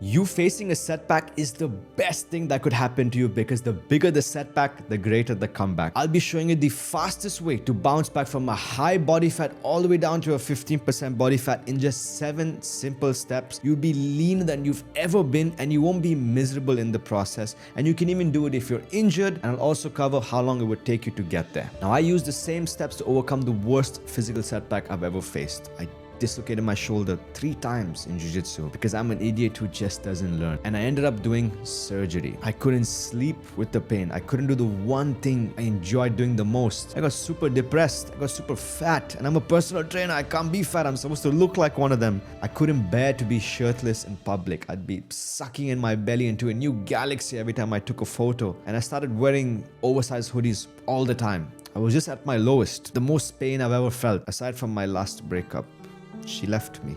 You facing a setback is the best thing that could happen to you because the bigger the setback, the greater the comeback. I'll be showing you the fastest way to bounce back from a high body fat all the way down to a 15% body fat in just 7 simple steps. You'll be leaner than you've ever been and you won't be miserable in the process. And you can even do it if you're injured, and I'll also cover how long it would take you to get there. Now, I use the same steps to overcome the worst physical setback I've ever faced. I dislocated my shoulder 3 times in jiu-jitsu because I'm an idiot who just doesn't learn, and I ended up doing surgery. I couldn't sleep with the pain. I couldn't do the one thing I enjoyed doing the most. I got super depressed. I got super fat, and I'm a personal trainer. I can't be fat. I'm supposed to look like one of them. I couldn't bear to be shirtless in public. I'd be sucking in my belly into a new galaxy every time I took a photo, and I started wearing oversized hoodies all the time. I was just at my lowest, the most pain I've ever felt aside from my last breakup. She left me.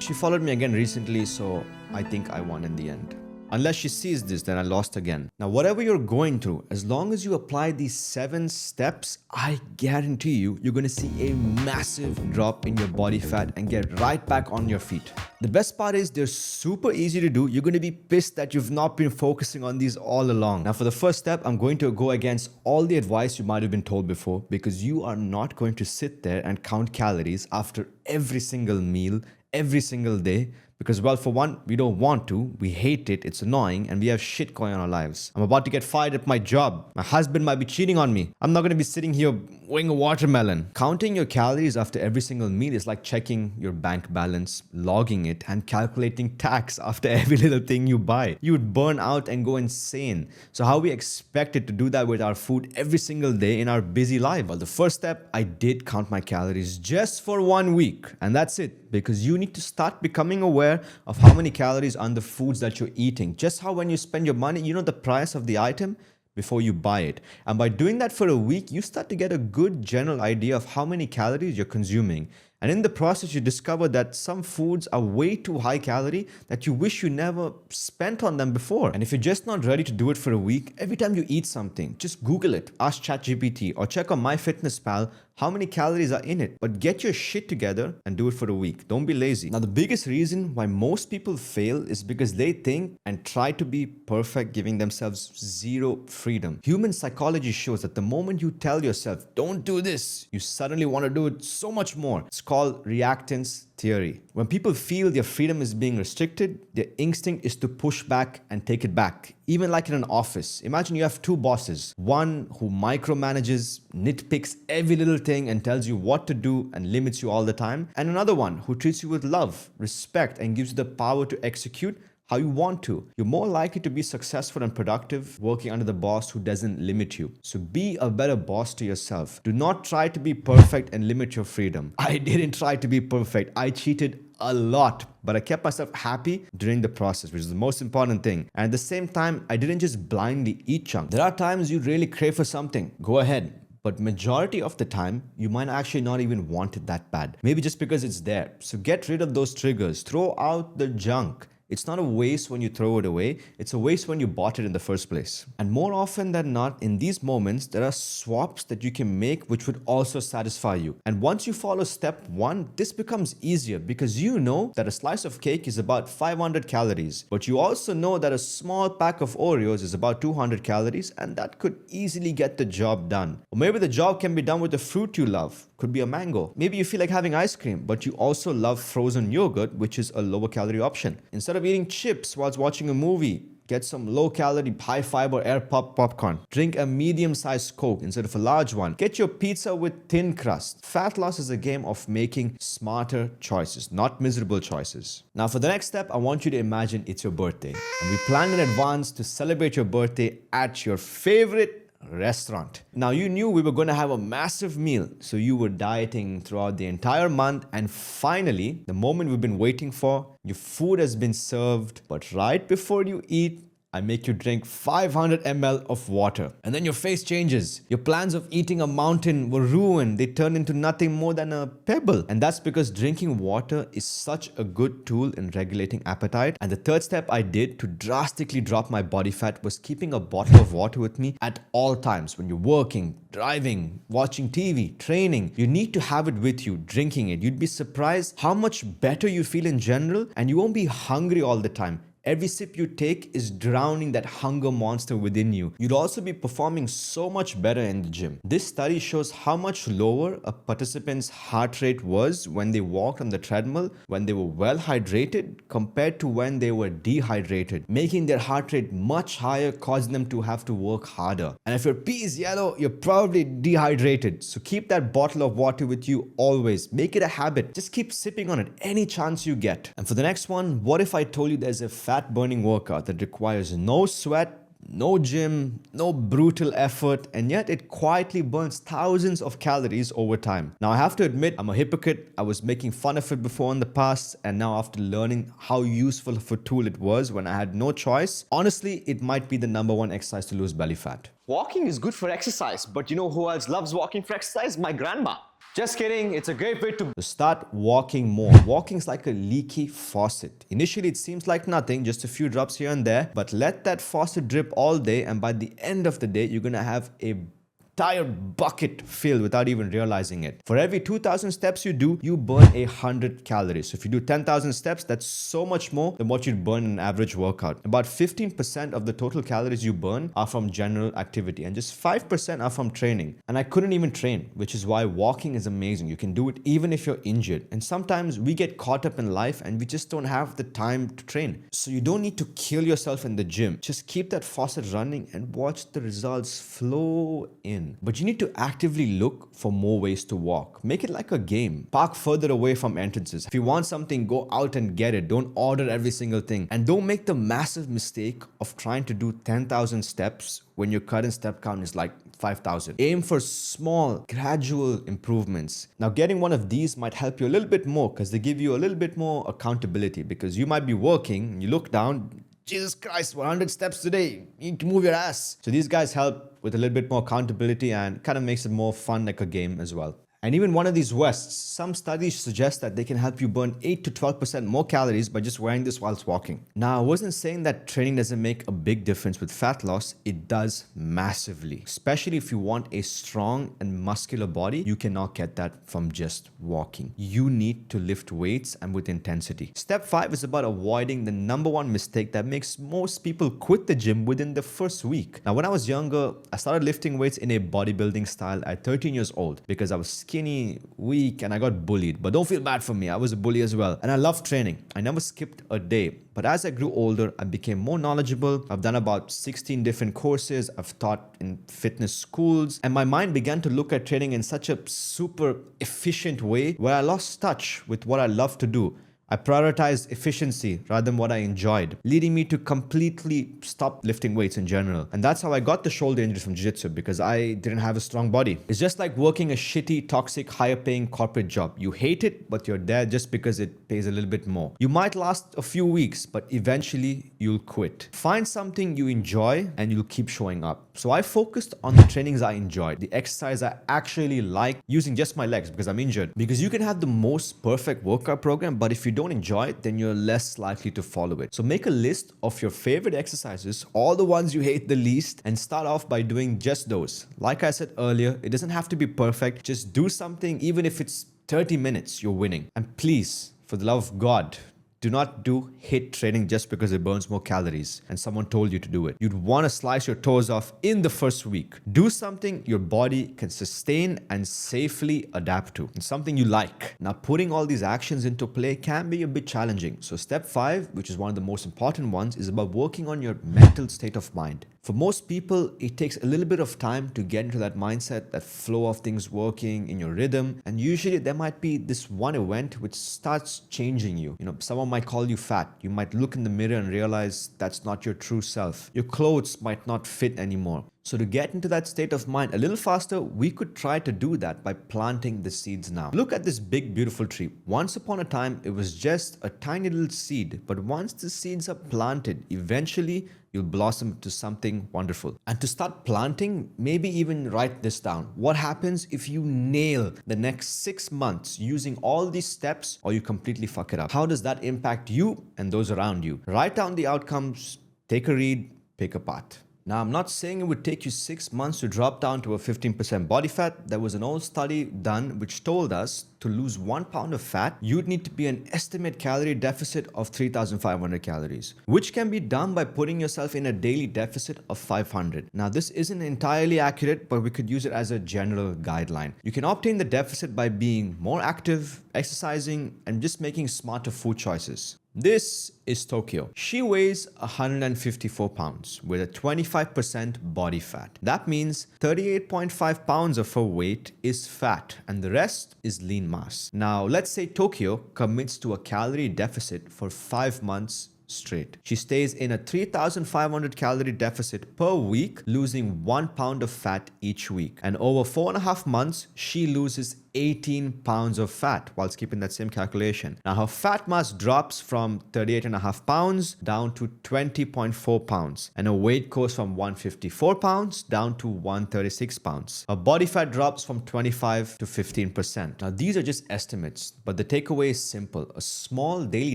She followed me again recently, so I think I won in the end. Unless she sees this, then I lost again. Now, whatever you're going through, as long as you apply these 7 steps, I guarantee you're going to see a massive drop in your body fat and get right back on your feet. The best part is they're super easy to do. You're going to be pissed that you've not been focusing on these all along. Now, for the first step, I'm going to go against all the advice you might have been told before, because you are not going to sit there and count calories after every single meal, every single day. Because, well, for one, we don't want to, we hate it, it's annoying, and we have shit going on in our lives. I'm about to get fired at my job. My husband might be cheating on me. I'm not going to be sitting here weighing a watermelon. Counting your calories after every single meal is like checking your bank balance, logging it, and calculating tax after every little thing you buy. You would burn out and go insane. So how are we expected to do that with our food every single day in our busy life? Well, the first step, I did count my calories just for 1 week. And that's it, because you need to start becoming aware of how many calories are on the foods that you're eating. Just how when you spend your money, you know the price of the item before you buy it. And by doing that for a week, you start to get a good general idea of how many calories you're consuming. And in the process, you discover that some foods are way too high calorie that you wish you never spent on them before. And if you're just not ready to do it for a week, every time you eat something, just Google it, ask ChatGPT, or check on MyFitnessPal how many calories are in it. But get your shit together and do it for a week. Don't be lazy. Now, the biggest reason why most people fail is because they think and try to be perfect, giving themselves zero freedom. Human psychology shows that the moment you tell yourself, don't do this, you suddenly want to do it so much more. It's called reactance theory. When people feel their freedom is being restricted, their instinct is to push back and take it back. Even like in an office, imagine you have 2 bosses. One who micromanages, nitpicks every little thing and tells you what to do and limits you all the time. And another one who treats you with love, respect, and gives you the power to execute how you want to. You're more likely to be successful and productive working under the boss who doesn't limit you. So be a better boss to yourself. Do not try to be perfect and limit your freedom. I didn't try to be perfect. I cheated a lot, but I kept myself happy during the process, which is the most important thing. And at the same time, I didn't just blindly eat junk. There are times you really crave for something. Go ahead. But majority of the time, you might actually not even want it that bad. Maybe just because it's there. So get rid of those triggers. Throw out the junk. It's not a waste when you throw it away, it's a waste when you bought it in the first place. And more often than not, in these moments, there are swaps that you can make which would also satisfy you. And once you follow step 1, this becomes easier because you know that a slice of cake is about 500 calories. But you also know that a small pack of Oreos is about 200 calories, and that could easily get the job done. Or maybe the job can be done with a fruit you love. Could be a mango. Maybe you feel like having ice cream, but you also love frozen yogurt, which is a lower calorie option. Instead of eating chips whilst watching a movie, get some low-calorie, high-fiber air pop popcorn. Drink a medium-sized Coke instead of a large one. Get your pizza with thin crust. Fat loss is a game of making smarter choices, not miserable choices. Now, for the next step, I want you to imagine it's your birthday. And we planned in advance to celebrate your birthday at your favorite restaurant. Now, you knew we were going to have a massive meal, so you were dieting throughout the entire month, and finally, the moment we've been waiting for, your food has been served, but right before you eat, I make you drink 500 ml of water. And then your face changes. Your plans of eating a mountain were ruined. They turned into nothing more than a pebble. And that's because drinking water is such a good tool in regulating appetite. And the third step I did to drastically drop my body fat was keeping a bottle of water with me at all times. When you're working, driving, watching TV, training, you need to have it with you, drinking it. You'd be surprised how much better you feel in general, and you won't be hungry all the time. Every sip you take is drowning that hunger monster within you. You'd also be performing so much better in the gym. This study shows how much lower a participant's heart rate was when they walked on the treadmill when they were well hydrated compared to when they were dehydrated, making their heart rate much higher, causing them to have to work harder. And if your pee is yellow, you're probably dehydrated. So keep that bottle of water with you always. Make it a habit. Just keep sipping on it any chance you get. And for the next one, what if I told you there's a fat burning workout that requires no sweat, no gym, no brutal effort, and yet it quietly burns thousands of calories over time? Now, I have to admit, I'm a hypocrite. I was making fun of it before in the past, and now after learning how useful of a tool it was when I had no choice, honestly, it might be the number one exercise to lose belly fat. Walking is good for exercise, but you know who else loves walking for exercise? My grandma. Just kidding, it's a great way to start walking more. Walking is like a leaky faucet. Initially, it seems like nothing, just a few drops here and there, but let that faucet drip all day, and by the end of the day, you're gonna have a entire bucket filled without even realizing it. For every 2,000 steps you do, you burn 100 calories. So if you do 10,000 steps, that's so much more than what you'd burn in an average workout. About 15% of the total calories you burn are from general activity, and just 5% are from training. And I couldn't even train, which is why walking is amazing. You can do it even if you're injured. And sometimes we get caught up in life and we just don't have the time to train. So you don't need to kill yourself in the gym. Just keep that faucet running and watch the results flow in. But you need to actively look for more ways to walk. Make it like a game. Park further away from entrances. If you want something, go out and get it. Don't order every single thing. And don't make the massive mistake of trying to do 10,000 steps when your current step count is like 5,000. Aim for small, gradual improvements. Now, getting one of these might help you a little bit more because they give you a little bit more accountability, because you might be working, you look down, Jesus Christ, 100 steps today. You need to move your ass. So these guys help with a little bit more accountability and kind of makes it more fun, like a game as well. And even one of these vests, some studies suggest that they can help you burn 8 to 12% more calories by just wearing this whilst walking. Now, I wasn't saying that training doesn't make a big difference with fat loss. It does massively. Especially if you want a strong and muscular body, you cannot get that from just walking. You need to lift weights and with intensity. Step 5 is about avoiding the number one mistake that makes most people quit the gym within the first week. Now, when I was younger, I started lifting weights in a bodybuilding style at 13 years old because I was skinny, weak, and I got bullied. But don't feel bad for me. I was a bully as well. And I loved training. I never skipped a day. But as I grew older, I became more knowledgeable. I've done about 16 different courses. I've taught in fitness schools. And my mind began to look at training in such a super efficient way where I lost touch with what I love to do. I prioritized efficiency rather than what I enjoyed, leading me to completely stop lifting weights in general. And that's how I got the shoulder injury from jiu-jitsu, because I didn't have a strong body. It's just like working a shitty, toxic, higher paying corporate job. You hate it, but you're there just because it pays a little bit more. You might last a few weeks, but eventually you'll quit. Find something you enjoy and you'll keep showing up. So I focused on the trainings I enjoyed, the exercise I actually like, using just my legs because I'm injured. Because you can have the most perfect workout program, but if you don't enjoy it, then you're less likely to follow it. So make a list of your favorite exercises, all the ones you hate the least, and start off by doing just those. Like I said earlier, it doesn't have to be perfect. Just do something, even if it's 30 minutes, you're winning. And please, for the love of God, do not do HIIT training just because it burns more calories and someone told you to do it. You'd want to slice your toes off in the first week. Do something your body can sustain and safely adapt to, and something you like. Now, putting all these actions into play can be a bit challenging. So step 5, which is one of the most important ones, is about working on your mental state of mind. For most people, it takes a little bit of time to get into that mindset, that flow of things working in your rhythm. And usually there might be this one event which starts changing you. Someone might call you fat. You might look in the mirror and realize that's not your true self. Your clothes might not fit anymore. So to get into that state of mind a little faster, we could try to do that by planting the seeds now. Look at this big beautiful tree. Once upon a time, it was just a tiny little seed, but once the seeds are planted, eventually you'll blossom to something wonderful. And to start planting, maybe even write this down. What happens if you nail the next 6 months using all these steps or you completely fuck it up? How does that impact you and those around you? Write down the outcomes, take a read, pick a path. Now, I'm not saying it would take you 6 months to drop down to a 15% body fat. There was an old study done which told us to lose 1 pound of fat, you'd need to be an estimate calorie deficit of 3,500 calories, which can be done by putting yourself in a daily deficit of 500. Now, this isn't entirely accurate, but we could use it as a general guideline. You can obtain the deficit by being more active, exercising, and just making smarter food choices. This is Tokyo. She weighs 154 pounds with a 25% body fat. That means 38.5 pounds of her weight is fat and the rest is lean mass. Now, let's say Tokyo commits to a calorie deficit for 5 months straight. She stays in a 3,500 calorie deficit per week, losing 1 pound of fat each week. And over 4.5 months, she loses 18 pounds of fat whilst keeping that same calculation. Now her fat mass drops from 38.5 pounds down to 20.4 pounds and her weight goes from 154 pounds down to 136 pounds. Her body fat drops from 25 to 15%. Now these are just estimates, but the takeaway is simple. A small daily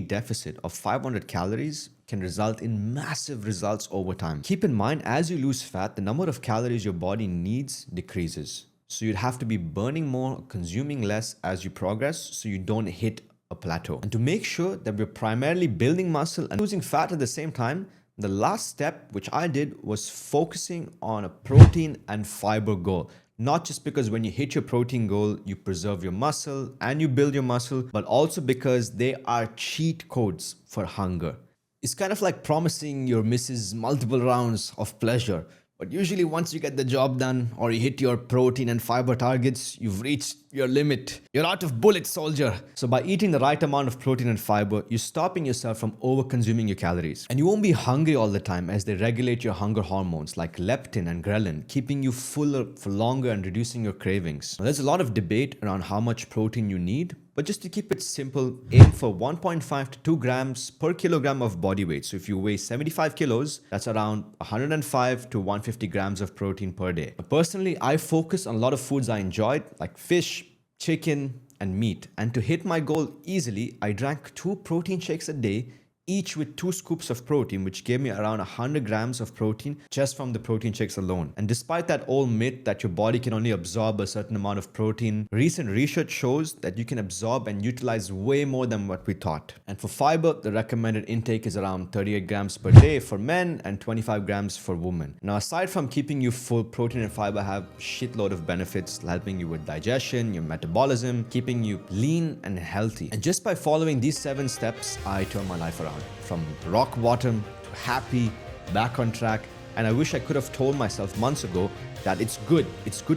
deficit of 500 calories can result in massive results over time. Keep in mind, as you lose fat, the number of calories your body needs decreases. So you'd have to be burning more, consuming less as you progress so you don't hit a plateau. And to make sure that we're primarily building muscle and losing fat at the same time, the last step, which I did, was focusing on a protein and fiber goal. Not just because when you hit your protein goal, you preserve your muscle and you build your muscle, but also because they are cheat codes for hunger. It's kind of like promising your missus multiple rounds of pleasure. But usually once you get the job done or you hit your protein and fiber targets, you've reached your limit. You're out of bullets, soldier. So by eating the right amount of protein and fiber, you're stopping yourself from over-consuming your calories. And you won't be hungry all the time as they regulate your hunger hormones like leptin and ghrelin, keeping you fuller for longer and reducing your cravings. Now, there's a lot of debate around how much protein you need. But just to keep it simple, aim for 1.5 to 2 grams per kilogram of body weight. So if you weigh 75 kilos, that's around 105 to 150 grams of protein per day. But personally, I focus on a lot of foods I enjoyed, like fish, chicken, and meat. And to hit my goal easily, I drank 2 protein shakes a day, each with 2 scoops of protein, which gave me around 100 grams of protein just from the protein shakes alone. And despite that old myth that your body can only absorb a certain amount of protein, recent research shows that you can absorb and utilize way more than what we thought. And for fiber, the recommended intake is around 38 grams per day for men and 25 grams for women. Now, aside from keeping you full, protein and fiber have a shitload of benefits, helping you with digestion, your metabolism, keeping you lean and healthy. And just by following these 7 steps, I turned my life around. From rock bottom to happy, back on track. And I wish I could have told myself months ago that it's good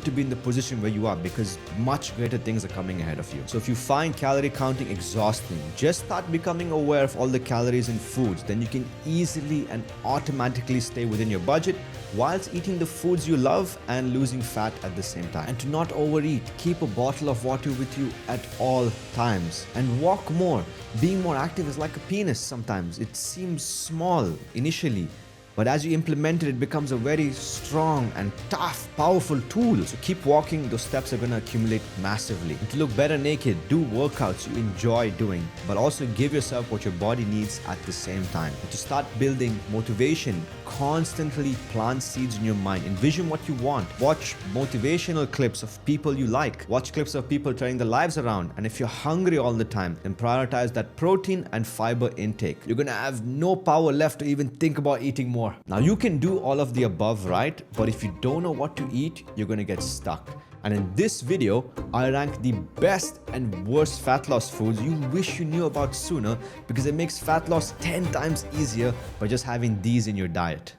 to be in the position where you are because much greater things are coming ahead of you. So if you find calorie counting exhausting, just start becoming aware of all the calories in foods. Then you can easily and automatically stay within your budget whilst eating the foods you love and losing fat at the same time. And to not overeat, keep a bottle of water with you at all times and walk more. Being more active is like a penis sometimes. It seems small initially, but as you implement it, it becomes a very strong and tough, powerful tool. So keep walking, those steps are going to accumulate massively. And to look better naked, do workouts you enjoy doing, but also give yourself what your body needs at the same time. And to start building motivation, constantly plant seeds in your mind. Envision what you want. Watch motivational clips of people you like. Watch clips of people turning their lives around. And if you're hungry all the time, then prioritize that protein and fiber intake. You're going to have no power left to even think about eating more. Now you can do all of the above, right? But if you don't know what to eat, you're going to get stuck. And in this video, I rank the best and worst fat loss foods you wish you knew about sooner because it makes fat loss 10 times easier by just having these in your diet.